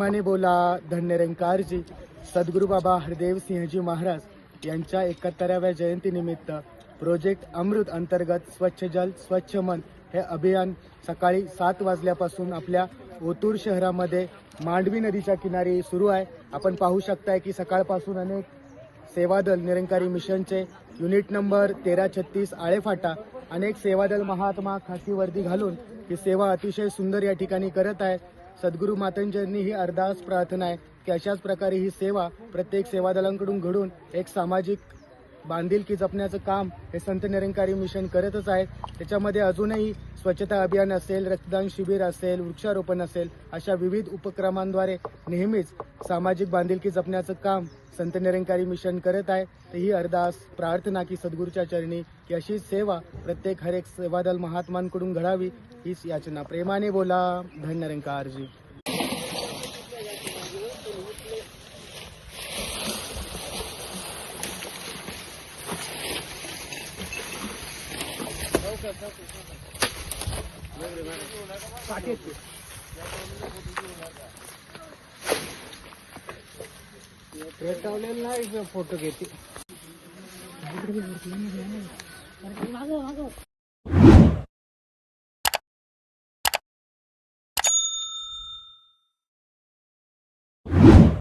प्रेमाने बोला धन्यरंकारजी. सद्गुरू बाबा हरदेव सिंहजी महाराज यांच्या 71व्या जयंतीनिमित्त प्रोजेक्ट अमृत अंतर्गत स्वच्छ जल स्वच्छ मन हे अभियान सकाळी 7 वाजल्यापासून आपल्या ओतूर शहरामध्ये मांडवी नदीच्या किनारी सुरू आहे. आपण पाहू शकताय की सकाळपासून अनेक सेवादल निरंकारी मिशनचे युनिट नंबर 1336 आळेफाटा अनेक सेवादल महात्मा खाकी वर्दी घालून ही सेवा अतिशय सुंदर या ठिकाणी करत आहे. सद्गुरू मातांची ही अरदास प्रार्थना आहे की अशाच प्रकारे ही सेवा प्रत्येक सेवादलांकडून घडून एक सामाजिक बांधिलकी जपण्याचं काम हे संत निरंकारी मिशन करतच आहेत. त्याच्यामध्ये अजूनही स्वच्छता अभियान असेल, रक्तदान शिबिर असेल, वृक्षारोपण असेल, अशा विविध उपक्रमांद्वारे नेहमीच सामाजिक बांधिलकी जपण्याचं काम संत निरंकारी मिशन करत आहे. तर ही अरदास प्रार्थना की सद्गुरूच्या चरणी की अशी सेवा प्रत्येक हर एक सेवादल महात्मांकडून घडावी हीच याचना. प्रेमाने बोला धन्यरंकारजी. फोटो घेते.